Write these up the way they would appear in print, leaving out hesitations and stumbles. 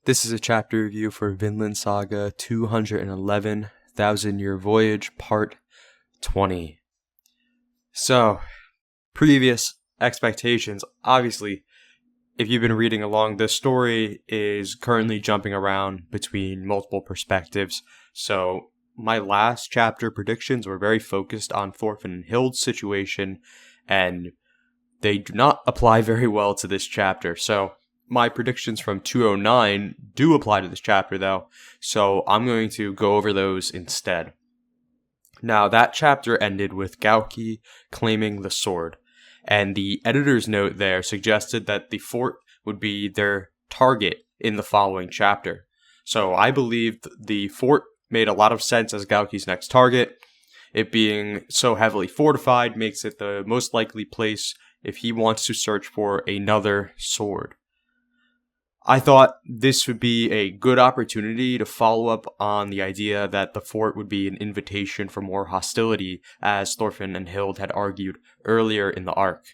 This is a chapter review for Vinland Saga 211, Thousand Year Voyage, Part 20. So, previous expectations. Obviously, if you've been reading along, the story is currently jumping around between multiple perspectives. So, my last chapter predictions were very focused on Thorfinn and Hild's situation, and they do not apply very well to this chapter. So, my predictions from 209 do apply to this chapter, though, so I'm going to go over those instead. Now, that chapter ended with Gauki claiming the sword, and the editor's note there suggested that the fort would be their target in the following chapter. So I believed the fort made a lot of sense as Gauki's next target. It being so heavily fortified makes it the most likely place if he wants to search for another sword. I thought this would be a good opportunity to follow up on the idea that the fort would be an invitation for more hostility, as Thorfinn and Hild had argued earlier in the arc.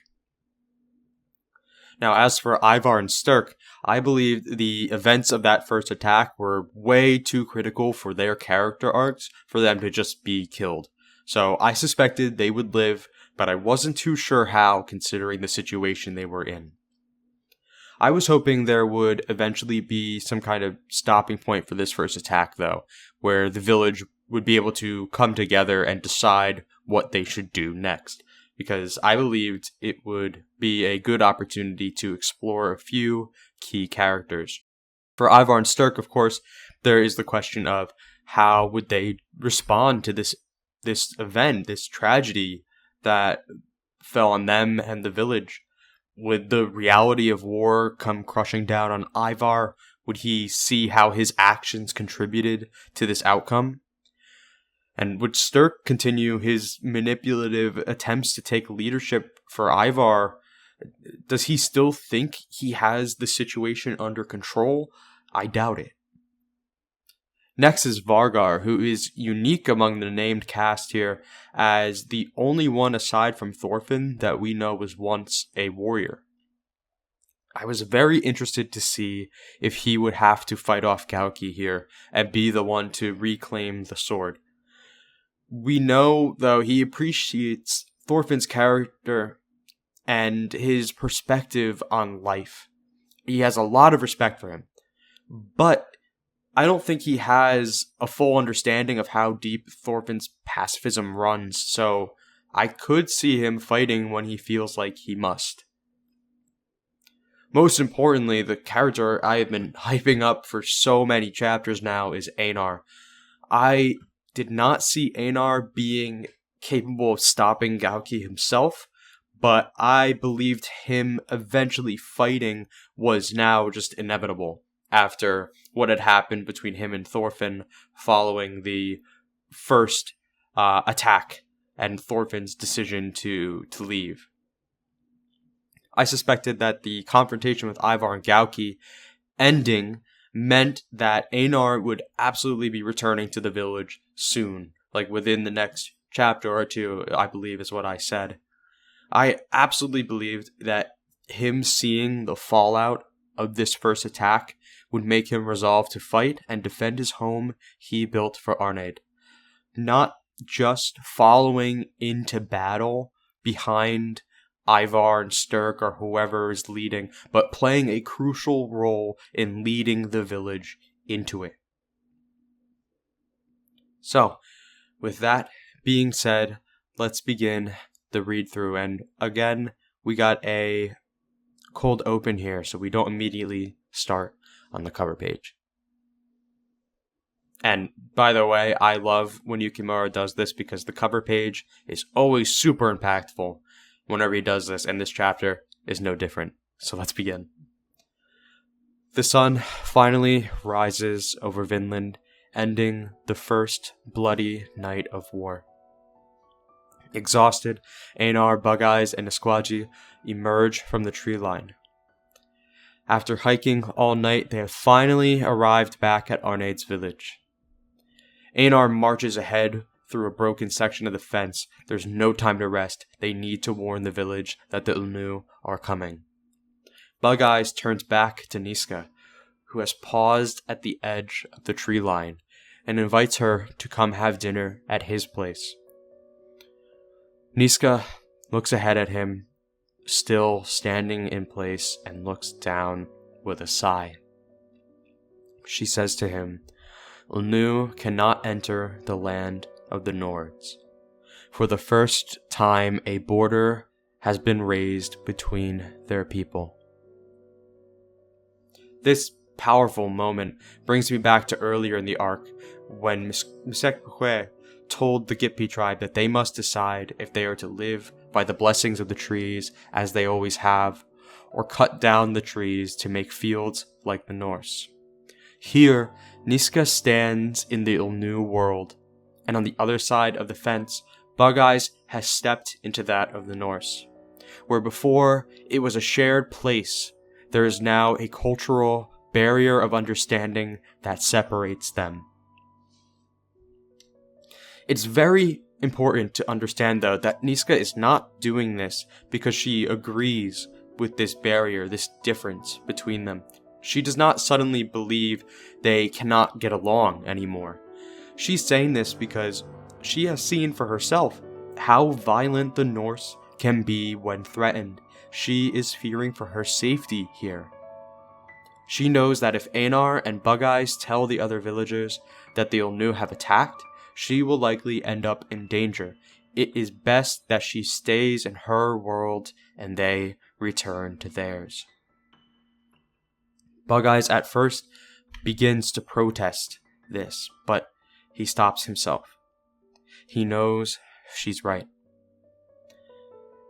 Now, as for Ivar and Sturk, I believed the events of that first attack were way too critical for their character arcs for them to just be killed. So I suspected they would live, but I wasn't too sure how, considering the situation they were in. I was hoping there would eventually be some kind of stopping point for this first attack, though, where the village would be able to come together and decide what they should do next, because I believed it would be a good opportunity to explore a few key characters. For Ivar and Sturk, of course, there is the question of how would they respond to this event, this tragedy that fell on them and the village. Would the reality of war come crushing down on Ivar? Would he see how his actions contributed to this outcome? And would Sturk continue his manipulative attempts to take leadership for Ivar? Does he still think he has the situation under control? I doubt it. Next is Vargar, who is unique among the named cast here as the only one aside from Thorfinn that we know was once a warrior. I was very interested to see if he would have to fight off Gauki here and be the one to reclaim the sword. We know, though, he appreciates Thorfinn's character and his perspective on life. He has a lot of respect for him, but I don't think he has a full understanding of how deep Thorfinn's pacifism runs, so I could see him fighting when he feels like he must. Most importantly, the character I have been hyping up for so many chapters now is Einar. I did not see Einar being capable of stopping Gauki himself, but I believed him eventually fighting was now just inevitable after what had happened between him and Thorfinn following the first attack and Thorfinn's decision to leave. I suspected that the confrontation with Ivar and Gauki ending meant that Einar would absolutely be returning to the village soon, like within the next chapter or two, I believe is what I said. I absolutely believed that him seeing the fallout of this first attack would make him resolve to fight and defend his home he built for Arnheid. Not just following into battle behind Ivar and Sturk or whoever is leading, but playing a crucial role in leading the village into it. So, with that being said, let's begin the read-through. And again, we got a cold open here, so we don't immediately start on the cover page. And by the way, I love when Yukimura does this because the cover page is always super impactful whenever he does this, and this chapter is no different. So let's begin. The sun finally rises over Vinland, ending the first bloody night of war. Exhausted, Einar, Bug-Eyes, and Niskawaji'j emerge from the treeline. After hiking all night, they have finally arrived back at Arnheid's village. Einar marches ahead through a broken section of the fence. There's no time to rest. They need to warn the village that the Unu are coming. Bug-Eyes turns back to Niska, who has paused at the edge of the tree line and invites her to come have dinner at his place. Niska looks ahead at him, still standing in place, and looks down with a sigh. She says to him, "Ulnu cannot enter the land of the Nords. For the first time, a border has been raised between their people." This powerful moment brings me back to earlier in the arc when Niskawaji'j told the Gippi tribe that they must decide if they are to live by the blessings of the trees as they always have, or cut down the trees to make fields like the Norse. Here, Niska stands in the Ulnu world, and on the other side of the fence, Bug-Eyes has stepped into that of the Norse. Where before it was a shared place, there is now a cultural barrier of understanding that separates them. It's very important to understand, though, that Niska is not doing this because she agrees with this barrier, this difference between them. She does not suddenly believe they cannot get along anymore. She's saying this because she has seen for herself how violent the Norse can be when threatened. She is fearing for her safety here. She knows that if Einar and Bug-Eyes tell the other villagers that the Ulnu have attacked, she will likely end up in danger. It is best that she stays in her world and they return to theirs. Bug-Eyes at first begins to protest this, but he stops himself. He knows she's right.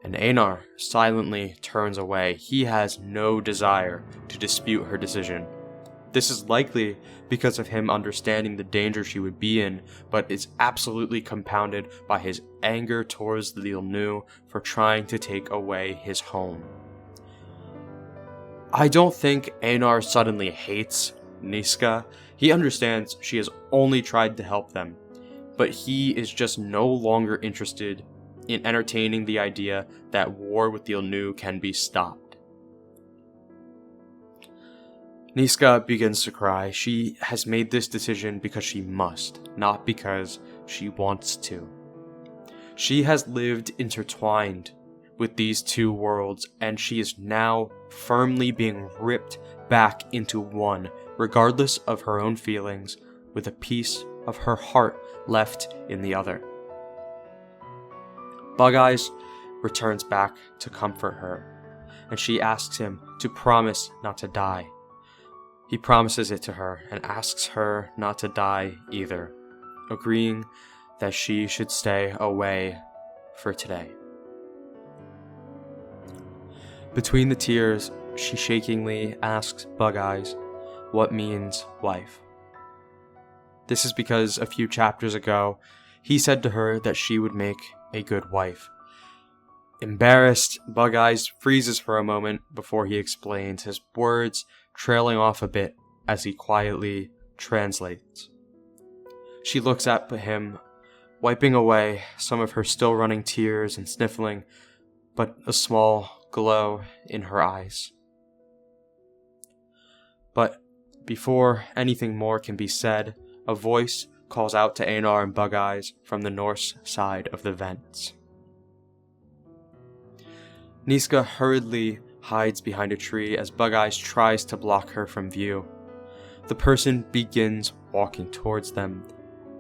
And Einar silently turns away. He has no desire to dispute her decision. This is likely because of him understanding the danger she would be in, but is absolutely compounded by his anger towards the Ulnu for trying to take away his home. I don't think Einar suddenly hates Niska. He understands she has only tried to help them, but he is just no longer interested in entertaining the idea that war with the Ulnu can be stopped. Niska begins to cry. She has made this decision because she must, not because she wants to. She has lived intertwined with these two worlds, and she is now firmly being ripped back into one, regardless of her own feelings, with a piece of her heart left in the other. Bug-Eyes returns back to comfort her, and she asks him to promise not to die. He promises it to her and asks her not to die either, agreeing that she should stay away for today. Between the tears, she shakingly asks Bug-Eyes what means wife. This is because a few chapters ago, he said to her that she would make a good wife. Embarrassed, Bug-Eyes freezes for a moment before he explains, his words trailing off a bit as he quietly translates. She looks at him, wiping away some of her still running tears and sniffling, but a small glow in her eyes. But before anything more can be said, a voice calls out to Einar and Bug-Eyes from the Norse side of the vents. Niska hurriedly hides behind a tree as Bug-Eyes tries to block her from view. The person begins walking towards them,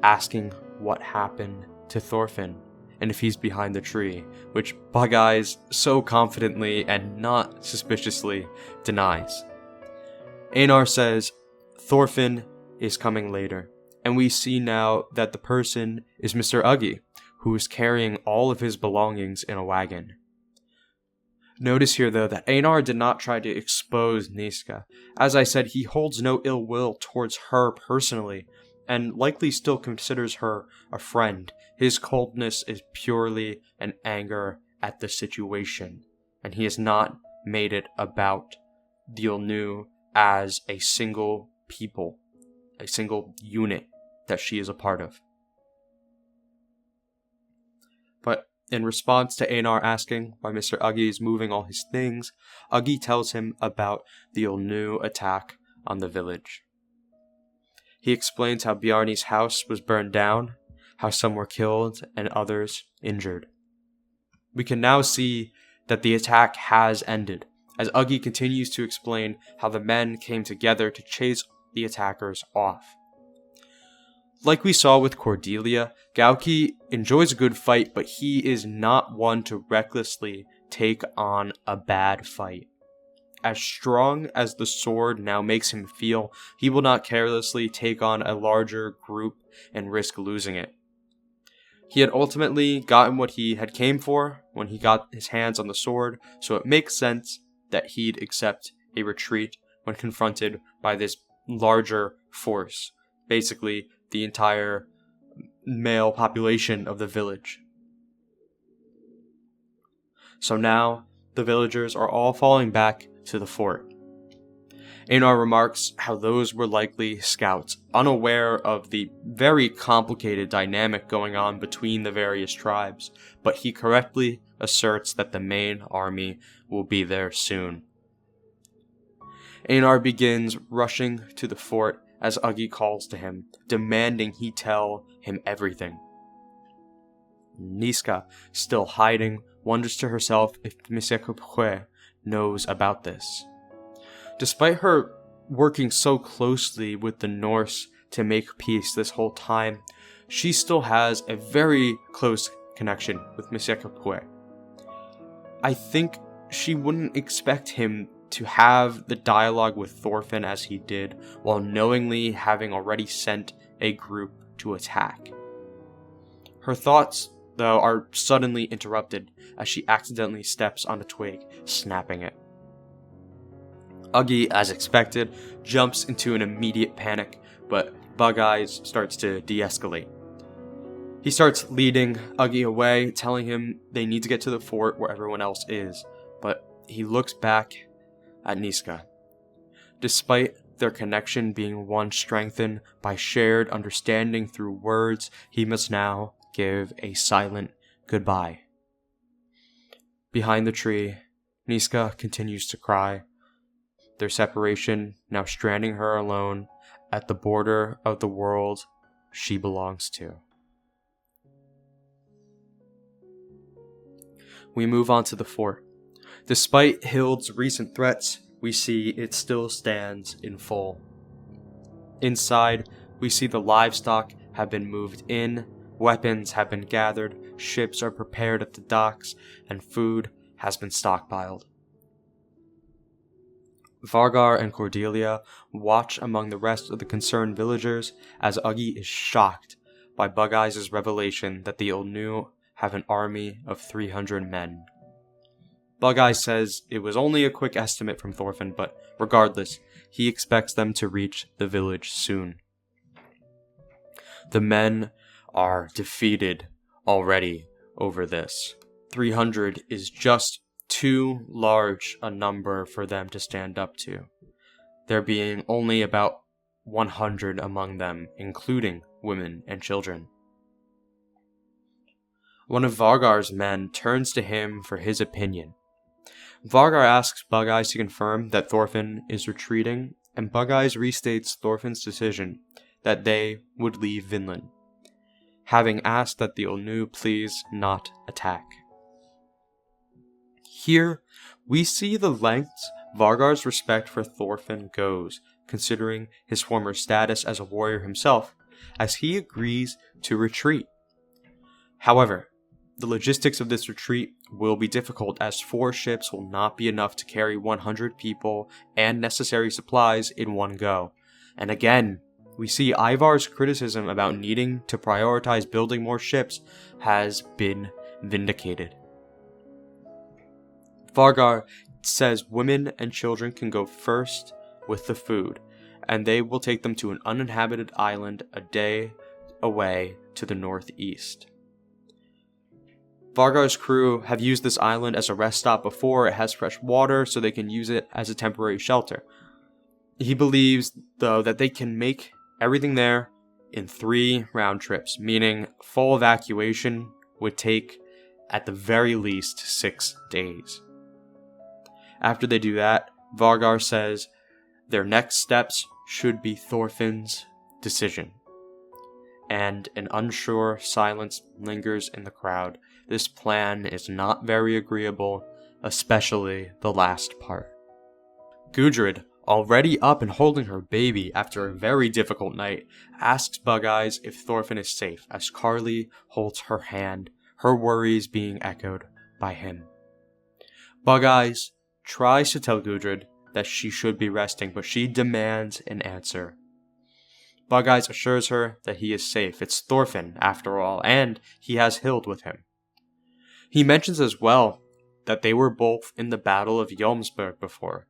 asking what happened to Thorfinn and if he's behind the tree, which Bug-Eyes so confidently and not suspiciously denies. Einar says Thorfinn is coming later, and we see now that the person is Mr. Uggy, who is carrying all of his belongings in a wagon. Notice here, though, that Einar did not try to expose Niska. As I said, he holds no ill will towards her personally, and likely still considers her a friend. His coldness is purely an anger at the situation, and he has not made it about the Ulnu as a single people, a single unit that she is a part of. But in response to Einar asking why Mr. Uggy is moving all his things, Uggy tells him about the Ulnu attack on the village. He explains how Bjarni's house was burned down, how some were killed and others injured. We can now see that the attack has ended, as Uggi continues to explain how the men came together to chase the attackers off. Like we saw with Cordelia, Gauki enjoys a good fight, but he is not one to recklessly take on a bad fight. As strong as the sword now makes him feel, he will not carelessly take on a larger group and risk losing it. He had ultimately gotten what he had came for when he got his hands on the sword, so it makes sense that he'd accept a retreat when confronted by this larger force, basically the entire male population of the village. So now, the villagers are all falling back to the fort. Einar remarks how those were likely scouts, unaware of the very complicated dynamic going on between the various tribes, but he correctly asserts that the main army will be there soon. Einar begins rushing to the fort as Uggi calls to him, demanding he tell him everything. Niska, still hiding, wonders to herself if Niskawaji'j knows about this. Despite her working so closely with the Norse to make peace this whole time, she still has a very close connection with Niskawaji'j. I think she wouldn't expect him to have the dialogue with Thorfinn as he did, while knowingly having already sent a group to attack. Her thoughts, though, are suddenly interrupted as she accidentally steps on a twig, snapping it. Uggi, as expected, jumps into an immediate panic, but Bug-Eyes starts to de-escalate. He starts leading Uggi away, telling him they need to get to the fort where everyone else is, but he looks back at Niska. Despite their connection being one strengthened by shared understanding through words, he must now give a silent goodbye. Behind the tree, Niska continues to cry, their separation now stranding her alone at the border of the world she belongs to. We move on to the fort. Despite Hild's recent threats, we see it still stands in full. Inside, we see the livestock have been moved in, weapons have been gathered, ships are prepared at the docks, and food has been stockpiled. Vargar and Cordelia watch among the rest of the concerned villagers as Uggi is shocked by Bug-Eyes' revelation that the Olnu have an army of 300 men. Bug-Eyes says it was only a quick estimate from Thorfinn, but regardless, he expects them to reach the village soon. The men are defeated already over this. 300 is just too large a number for them to stand up to, there being only about 100 among them, including women and children. One of Vargar's men turns to him for his opinion. Vargar asks Bug-Eyes to confirm that Thorfinn is retreating, and Bug-Eyes restates Thorfinn's decision that they would leave Vinland, having asked that the Olnu please not attack. Here, we see the lengths Vargar's respect for Thorfinn goes, considering his former status as a warrior himself, as he agrees to retreat. However, the logistics of this retreat will be difficult, as 4 ships will not be enough to carry 100 people and necessary supplies in one go. And again, we see Ivar's criticism about needing to prioritize building more ships has been vindicated. Vargar says women and children can go first with the food, and they will take them to an uninhabited island a day away to the northeast. Vargar's crew have used this island as a rest stop before. It has fresh water, so they can use it as a temporary shelter. He believes, though, that they can make everything there in 3 round trips, meaning full evacuation would take, at the very least, 6 days. After they do that, Vargar says Their next steps should be Thorfinn's decision. And an unsure silence lingers in the crowd. This plan is not very agreeable, especially the last part. Gudrid, already up and holding her baby after a very difficult night, asks Bug-Eyes if Thorfinn is safe as Carly holds her hand, her worries being echoed by him. Bug-Eyes tries to tell Gudrid that she should be resting, but she demands an answer. Bug-Eyes assures her that he is safe. It's Thorfinn, after all, and he has Hild with him. He mentions as well that they were both in the Battle of Jomsburg before,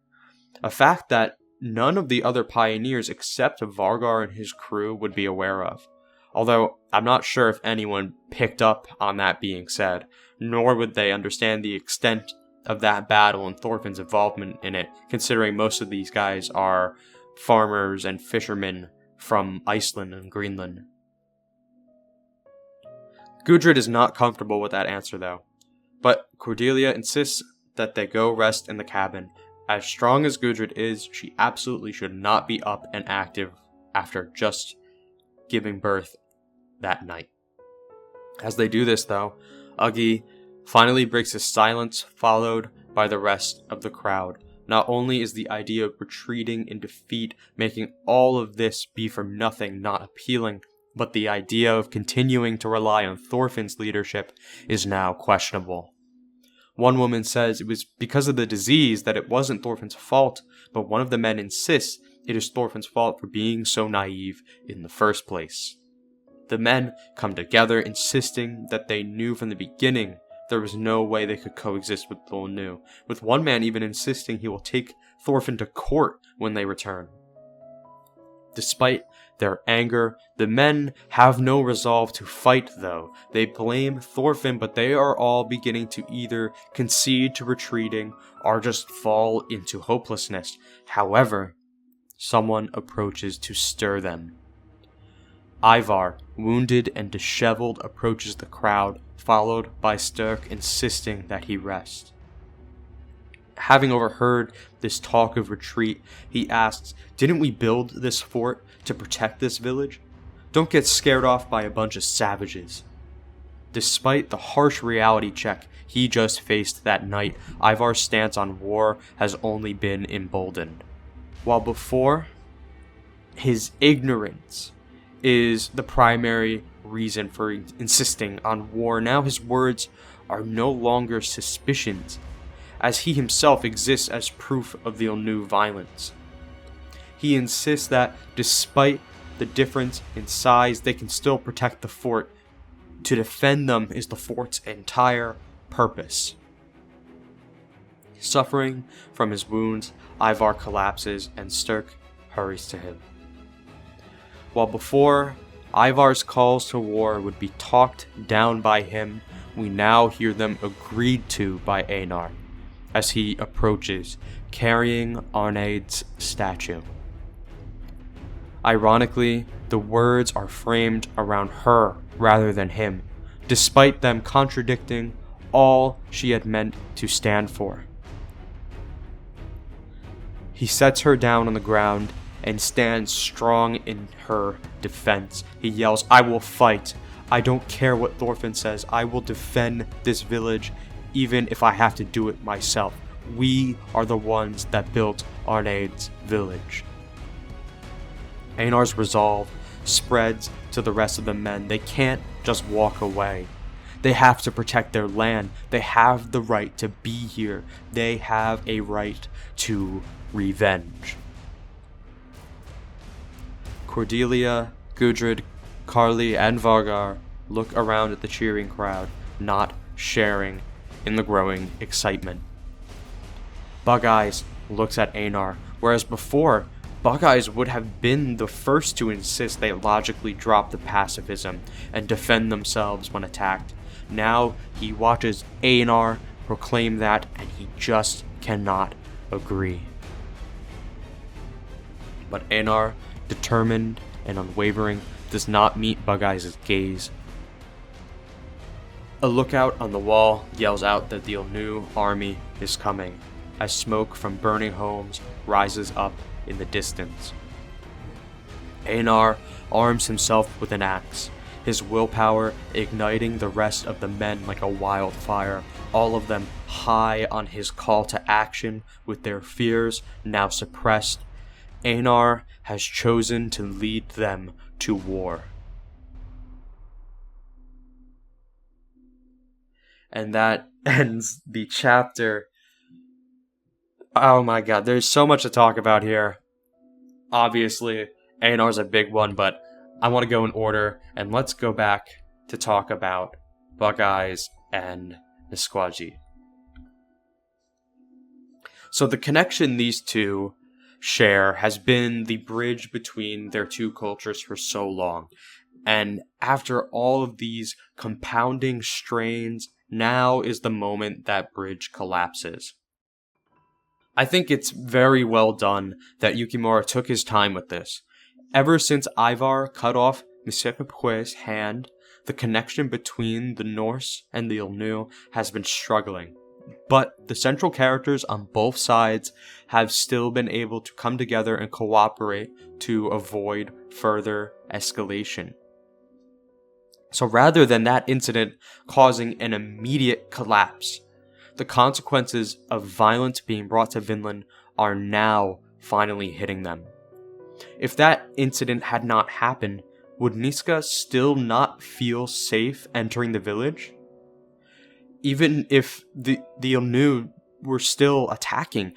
a fact that none of the other pioneers except Vargar and his crew would be aware of. Although I'm not sure if anyone picked up on that being said, nor would they understand the extent of that battle and Thorfinn's involvement in it, considering most of these guys are farmers and fishermen from Iceland and Greenland. Gudrid is not comfortable with that answer though, but Cordelia insists that they go rest in the cabin. As strong as Gudrid is, she absolutely should not be up and active after just giving birth that night. As they do this though, Uggi finally breaks his silence, followed by the rest of the crowd. Not only is the idea of retreating in defeat making all of this be for nothing not appealing, but the idea of continuing to rely on Thorfinn's leadership is now questionable. One woman says it was because of the disease that it wasn't Thorfinn's fault, but one of the men insists it is Thorfinn's fault for being so naive in the first place. The men come together insisting that they knew from the beginning there was no way they could coexist with Thorfinn, with one man even insisting he will take Thorfinn to court when they return. Despite their anger, the men have no resolve to fight though. They blame Thorfinn, but they are all beginning to either concede to retreating or just fall into hopelessness. However, someone approaches to stir them. Ivar, wounded and disheveled, approaches the crowd, followed by Sturk insisting that he rest. Having overheard this talk of retreat, he asks, "Didn't we build this fort to protect this village? Don't get scared off by a bunch of savages." Despite the harsh reality check he just faced that night, Ivar's stance on war has only been emboldened. While before, his ignorance is the primary reason for insisting on war, now his words are no longer suspicions, as he himself exists as proof of the new violence. He insists that despite the difference in size, they can still protect the fort. To defend them is the fort's entire purpose. Suffering from his wounds, Ivar collapses and Sturk hurries to him. While before Ivar's calls to war would be talked down by him, we now hear them agreed to by Einar, as he approaches, carrying Arnheid's statue. Ironically, the words are framed around her rather than him, despite them contradicting all she had meant to stand for. He sets her down on the ground and stands strong in her defense. He yells, "I will fight. I don't care what Thorfinn says. I will defend this village, even if I have to do it myself. We are the ones that built Arnheid's village." Einar's resolve spreads to the rest of the men. They can't just walk away. They have to protect their land. They have the right to be here. They have a right to revenge. Cordelia, Gudrid, Carly, and Vargar look around at the cheering crowd, not sharing in the growing excitement. Bug-Eyes looks at Einar, whereas before, Bug-Eyes would have been the first to insist they logically drop the pacifism and defend themselves when attacked. Now he watches Einar proclaim that, and he just cannot agree. But Einar, determined and unwavering, does not meet Bug-Eyes' gaze. A lookout on the wall yells out that the new army is coming, as smoke from burning homes rises up in the distance. Einar arms himself with an axe, his willpower igniting the rest of the men like a wildfire, all of them high on his call to action with their fears now suppressed. Einar has chosen to lead them to war. And that ends the chapter. Oh my god, there's so much to talk about here. Obviously, Einar's a big one, but I want to go in order, and let's go back to talk about Bug-Eyes and Niskawaji'j. So the connection these two share has been the bridge between their two cultures for so long. And after all of these compounding strains, now is the moment that bridge collapses. I think it's very well done that Yukimura took his time with this. Ever since Ivar cut off Niskawaji'j's hand, the connection between the Norse and the Ilnu has been struggling. But the central characters on both sides have still been able to come together and cooperate to avoid further escalation. So rather than that incident causing an immediate collapse, the consequences of violence being brought to Vinland are now finally hitting them. If that incident had not happened, would Niska still not feel safe entering the village? Even if the Ilnu were still attacking,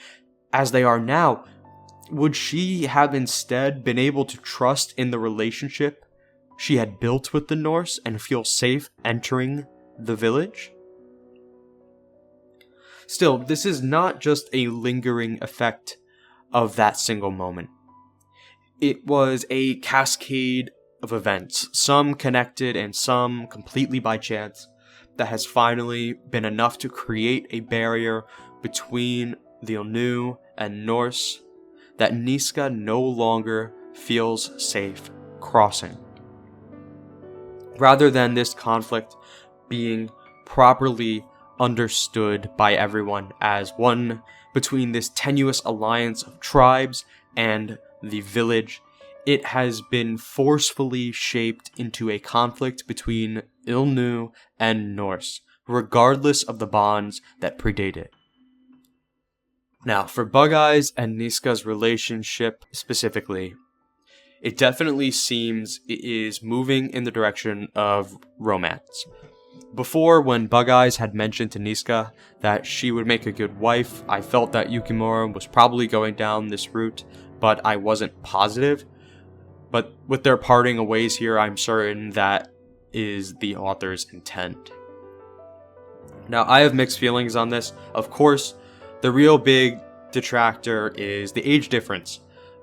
as they are now, would she have instead been able to trust in the relationship she had built with the Norse and feel safe entering the village? Still, this is not just a lingering effect of that single moment. It was a cascade of events, some connected and some completely by chance, that has finally been enough to create a barrier between the Ilnu and Norse that Niska no longer feels safe crossing. Rather than this conflict being properly understood by everyone as one between this tenuous alliance of tribes and the village, it has been forcefully shaped into a conflict between Ilnu and Norse, regardless of the bonds that predate it. Now, for Bug-Eyes and Niska's relationship specifically, it definitely seems it is moving in the direction of romance. Before, when Bug-Eyes had mentioned to Niska that she would make a good wife, I felt that Yukimura was probably going down this route, but I wasn't positive. But with their parting ways here, I'm certain that is the author's intent. Now, I have mixed feelings on this. Of course, the real big detractor is the age difference.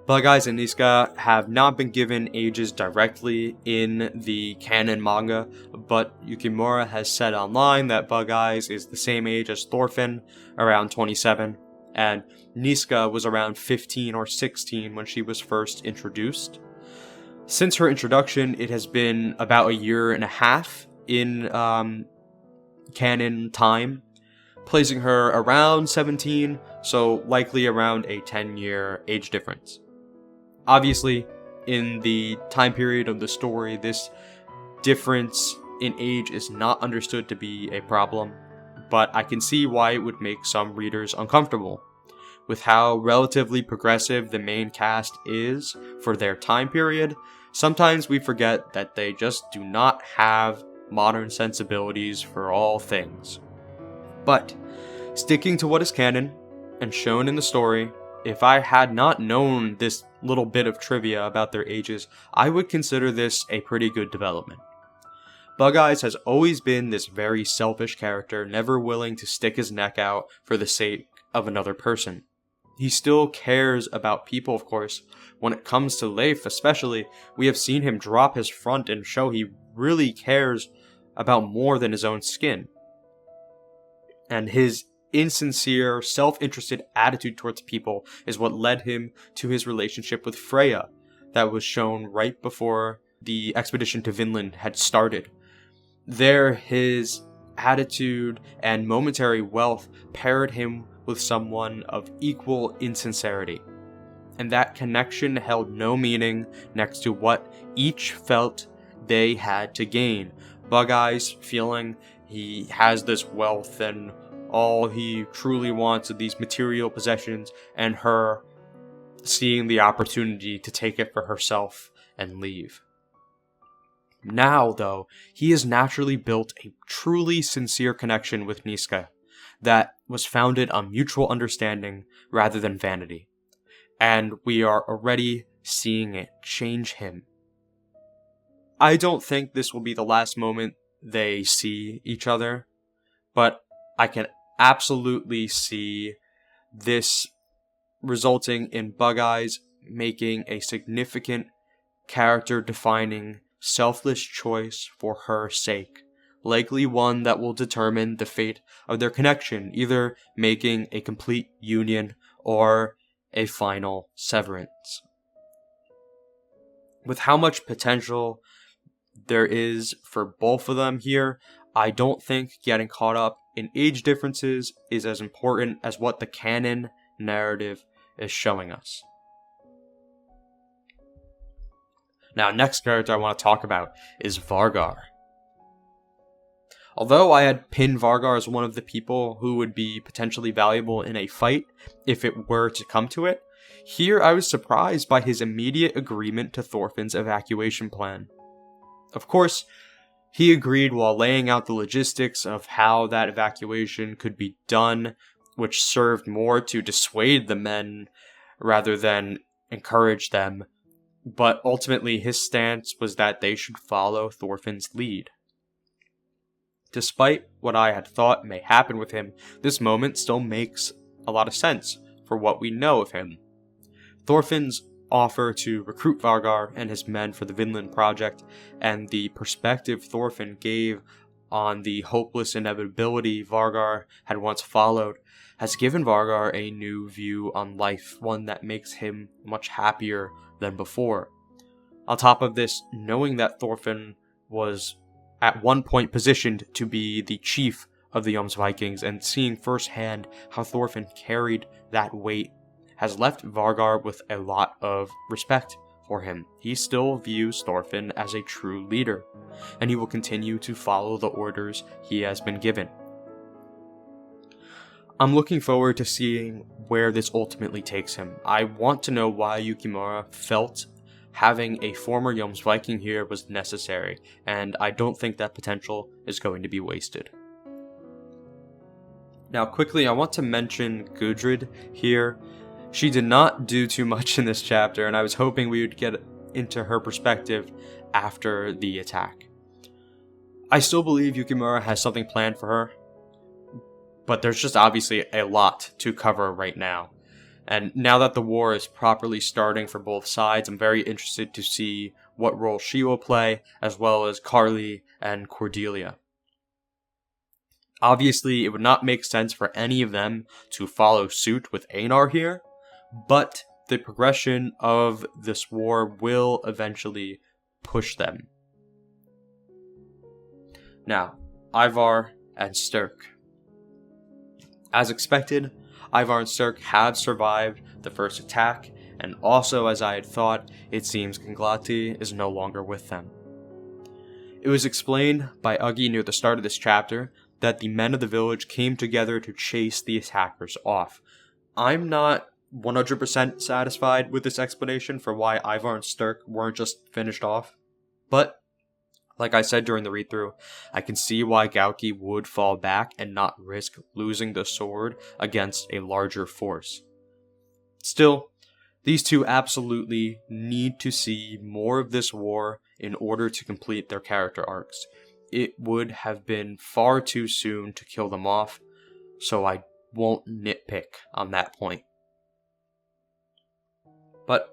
Bug-Eyes and Niska have not been given ages directly in the canon manga, but Yukimura has said online that Bug-Eyes is the same age as Thorfinn, around 27, and Niska was around 15 or 16 when she was first introduced. Since her introduction, it has been about a year and a half in canon time, placing her around 17, so likely around a 10-year age difference. Obviously, in the time period of the story, this difference in age is not understood to be a problem, but I can see why it would make some readers uncomfortable. With how relatively progressive the main cast is for their time period, sometimes we forget that they just do not have modern sensibilities for all things. But, sticking to what is canon and shown in the story, if I had not known this little bit of trivia about their ages, I would consider this a pretty good development. Bug-Eyes has always been this very selfish character, never willing to stick his neck out for the sake of another person. He still cares about people, of course. When it comes to Leif especially, we have seen him drop his front and show he really cares about more than his own skin. And his insincere, self-interested attitude towards people is what led him to his relationship with Freya that was shown right before the expedition to Vinland had started. There, his attitude and momentary wealth paired him with someone of equal insincerity. and that connection held no meaning next to what each felt they had to gain. Bug-Eyes feeling he has this wealth and all he truly wants are these material possessions, and her seeing the opportunity to take it for herself and leave. Now, though, he has naturally built a truly sincere connection with Niska that was founded on mutual understanding rather than vanity, and we are already seeing it change him. I don't think this will be the last moment they see each other, but I can absolutely see this resulting in Bug-Eyes making a significant character-defining, selfless choice for her sake, likely one that will determine the fate of their connection, either making a complete union or a final severance. With how much potential there is for both of them here, I don't think getting caught up in age differences is as important as what the canon narrative is showing us. Now, next character I want to talk about is Vargar. Although I had pinned Vargar as one of the people who would be potentially valuable in a fight if it were to come to it, here I was surprised by his immediate agreement to Thorfinn's evacuation plan. Of course, he agreed while laying out the logistics of how that evacuation could be done, which served more to dissuade the men rather than encourage them, but ultimately his stance was that they should follow Thorfinn's lead. Despite what I had thought may happen with him, this moment still makes a lot of sense for what we know of him. Thorfinn's offer to recruit Vargar and his men for the Vinland project, and the perspective Thorfinn gave on the hopeless inevitability Vargar had once followed, has given Vargar a new view on life, one that makes him much happier than before. On top of this, knowing that Thorfinn was at one point positioned to be the chief of the Jomsvikings, and seeing firsthand how Thorfinn carried that weight, has left Vargar with a lot of respect for him. He still views Thorfinn as a true leader, and he will continue to follow the orders he has been given. I'm looking forward to seeing where this ultimately takes him. I want to know why Yukimura felt having a former Jomsviking here was necessary, and I don't think that potential is going to be wasted. Now quickly, I want to mention Gudrid here. She did not do too much in this chapter, and I was hoping we would get into her perspective after the attack. I still believe Yukimura has something planned for her, but there's just obviously a lot to cover right now. And now that the war is properly starting for both sides, I'm very interested to see what role she will play, as well as Carly and Cordelia. Obviously, it would not make sense for any of them to follow suit with Einar here, but the progression of this war will eventually push them. Now, Ivar and Sturk. As expected, Ivar and Sturk have survived the first attack, and also as I had thought, it seems Ganglati is no longer with them. It was explained by Uggi near the start of this chapter that the men of the village came together to chase the attackers off. I'm not 100% satisfied with this explanation for why Ivar and Sturk weren't just finished off, but like I said during the read-through, I can see why Gauki would fall back and not risk losing the sword against a larger force. Still, these two absolutely need to see more of this war in order to complete their character arcs. It would have been far too soon to kill them off, so I won't nitpick on that point. But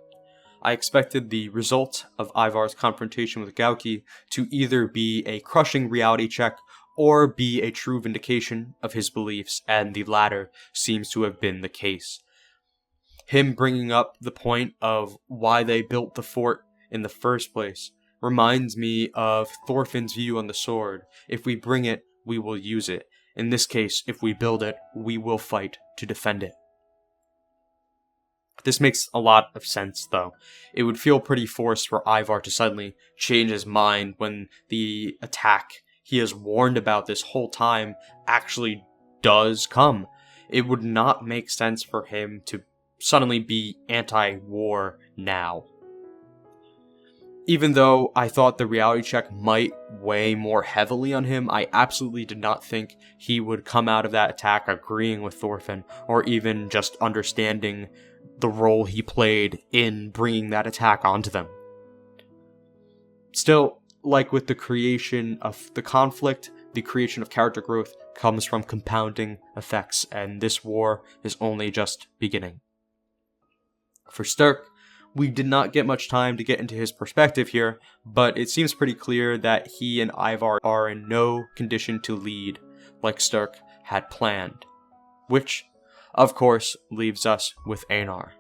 I expected the result of Ivar's confrontation with Gauki to either be a crushing reality check or be a true vindication of his beliefs, and the latter seems to have been the case. Him bringing up the point of why they built the fort in the first place reminds me of Thorfinn's view on the sword. If we bring it, we will use it. In this case, if we build it, we will fight to defend it. This makes a lot of sense, though. It would feel pretty forced for Ivar to suddenly change his mind when the attack he has warned about this whole time actually does come. It would not make sense for him to suddenly be anti-war now. Even though I thought the reality check might weigh more heavily on him, I absolutely did not think he would come out of that attack agreeing with Thorfinn, or even just understanding the role he played in bringing that attack onto them. Still, like with the creation of the conflict, the creation of character growth comes from compounding effects, and this war is only just beginning. For Sturk, we did not get much time to get into his perspective here, but it seems pretty clear that he and Ivar are in no condition to lead like Sturk had planned, which, of course, leaves us with Einar.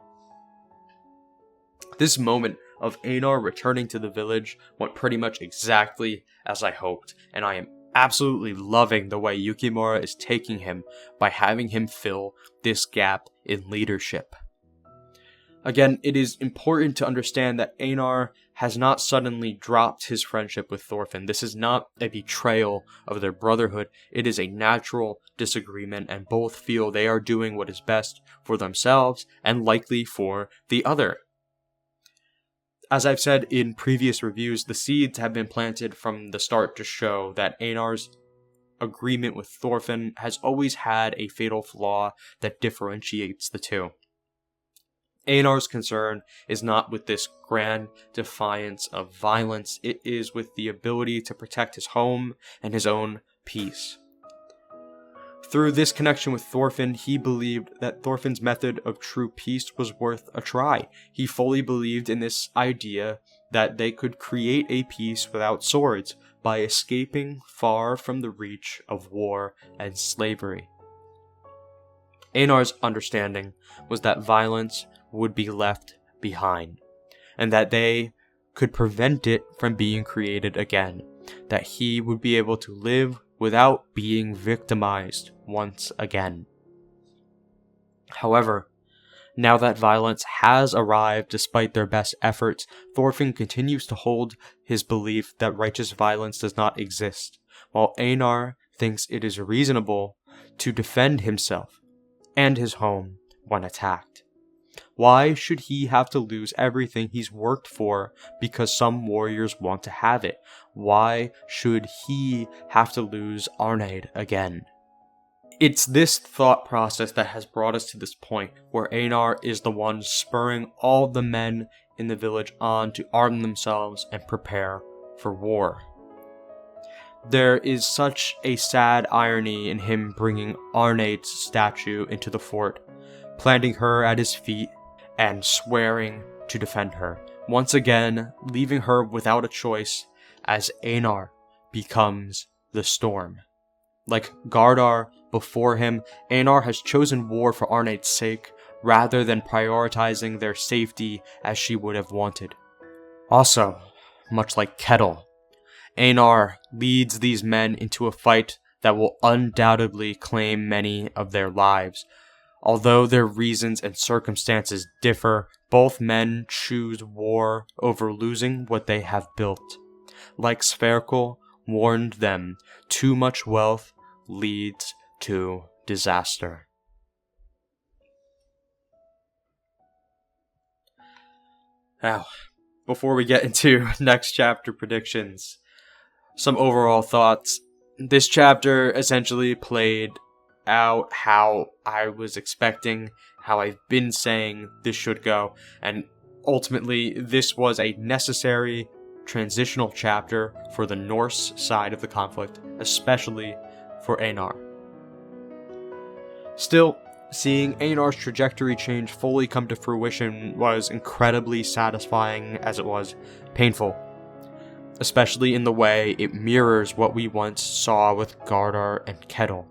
This moment of Einar returning to the village went pretty much exactly as I hoped, and I am absolutely loving the way Yukimura is taking him by having him fill this gap in leadership. Again, it is important to understand that Einar has not suddenly dropped his friendship with Thorfinn. This is not a betrayal of their brotherhood. It is a natural disagreement, and both feel they are doing what is best for themselves and likely for the other. As I've said in previous reviews, the seeds have been planted from the start to show that Einar's agreement with Thorfinn has always had a fatal flaw that differentiates the two. Einar's concern is not with this grand defiance of violence, it is with the ability to protect his home and his own peace. Through this connection with Thorfinn, he believed that Thorfinn's method of true peace was worth a try. He fully believed in this idea that they could create a peace without swords by escaping far from the reach of war and slavery. Einar's understanding was that violence would be left behind, and that they could prevent it from being created again, that he would be able to live without being victimized once again. However, now that violence has arrived despite their best efforts, Thorfinn continues to hold his belief that righteous violence does not exist, while Einar thinks it is reasonable to defend himself and his home when attacked. Why should he have to lose everything he's worked for because some warriors want to have it? Why should he have to lose Arnheid again? It's this thought process that has brought us to this point where Einar is the one spurring all the men in the village on to arm themselves and prepare for war. There is such a sad irony in him bringing Arnheid's statue into the fort, planting her at his feet, and swearing to defend her, once again leaving her without a choice as Einar becomes the storm. Like Gardar before him, Einar has chosen war for Arnheid's sake rather than prioritizing their safety as she would have wanted. Also, much like Kettle, Einar leads these men into a fight that will undoubtedly claim many of their lives. Although their reasons and circumstances differ, both men choose war over losing what they have built. Like Sverkel warned them, too much wealth leads to disaster. Now, before we get into next chapter predictions, some overall thoughts. This chapter essentially played out how I was expecting, how I've been saying this should go, and ultimately this was a necessary transitional chapter for the Norse side of the conflict, especially for Einar. Still, seeing Einar's trajectory change fully come to fruition was incredibly satisfying as it was painful, especially in the way it mirrors what we once saw with Gardar and Kettle.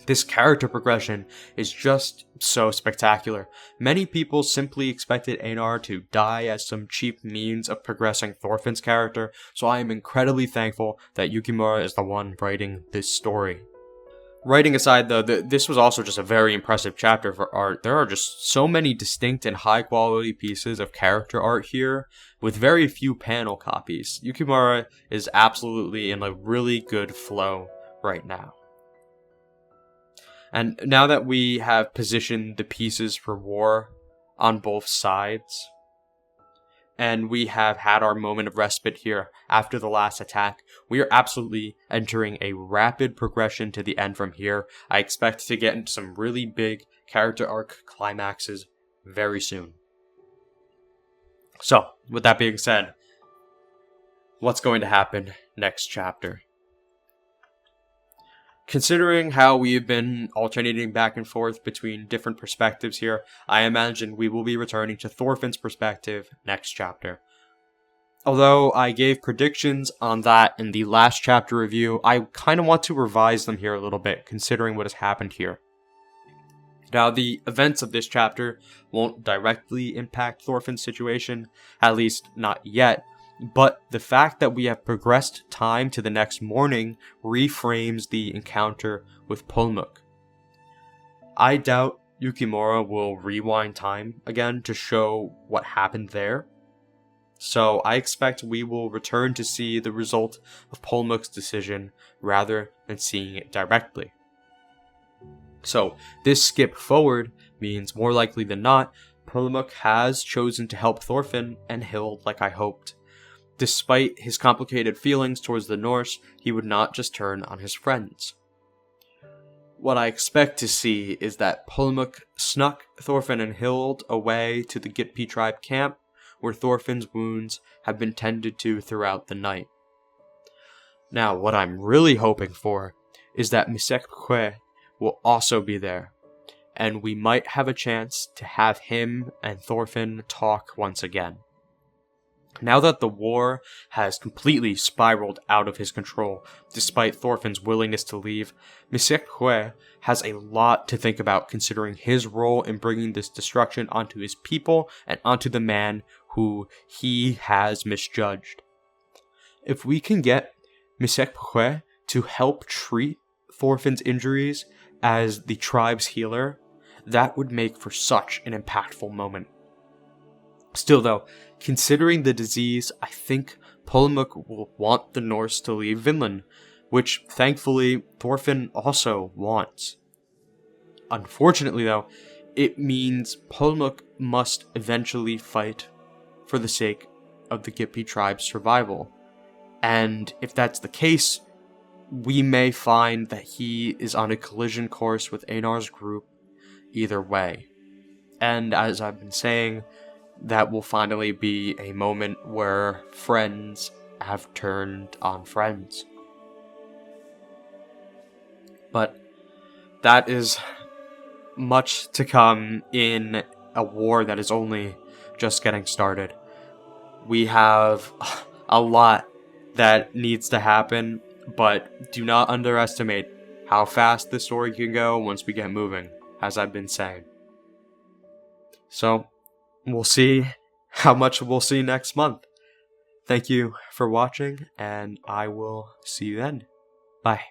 This character progression is just so spectacular. Many people simply expected Einar to die as some cheap means of progressing Thorfinn's character, so I am incredibly thankful that Yukimura is the one writing this story. Writing aside, though, this was also just a very impressive chapter for art. There are just so many distinct and high-quality pieces of character art here, with very few panel copies. Yukimura is absolutely in a really good flow right now. And now that we have positioned the pieces for war on both sides, and we have had our moment of respite here after the last attack, we are absolutely entering a rapid progression to the end from here. I expect to get into some really big character arc climaxes very soon. So, with that being said, what's going to happen next chapter? Considering how we've been alternating back and forth between different perspectives here, I imagine we will be returning to Thorfinn's perspective next chapter. Although I gave predictions on that in the last chapter review, I kind of want to revise them here a little bit, considering what has happened here. Now, the events of this chapter won't directly impact Thorfinn's situation, at least not yet, but the fact that we have progressed time to the next morning reframes the encounter with Pulmuk. I doubt Yukimura will rewind time again to show what happened there, so I expect we will return to see the result of Pulmuk's decision rather than seeing it directly. So this skip forward means more likely than not, Pulmuk has chosen to help Thorfinn and Hild like I hoped. Despite his complicated feelings towards the Norse, he would not just turn on his friends. What I expect to see is that Pulmuk snuck Thorfinn and Hild away to the Gitpi tribe camp, where Thorfinn's wounds have been tended to throughout the night. Now, what I'm really hoping for is that Misekwe will also be there, and we might have a chance to have him and Thorfinn talk once again. Now that the war has completely spiraled out of his control, despite Thorfinn's willingness to leave, Misekwe has a lot to think about considering his role in bringing this destruction onto his people and onto the man who he has misjudged. If we can get Misekwe to help treat Thorfinn's injuries as the tribe's healer, that would make for such an impactful moment. Still though, considering the disease, I think Pulmuk will want the Norse to leave Vinland, which thankfully Thorfinn also wants. Unfortunately though, it means Pulmuk must eventually fight for the sake of the Gitpi tribe's survival. And if that's the case, we may find that he is on a collision course with Einar's group either way. And as I've been saying, that will finally be a moment where friends have turned on friends. But that is much to come in a war that is only just getting started. We have a lot that needs to happen, but do not underestimate how fast the story can go once we get moving, as I've been saying. So, we'll see how much we'll see next month. Thank you for watching, and I will see you then. Bye.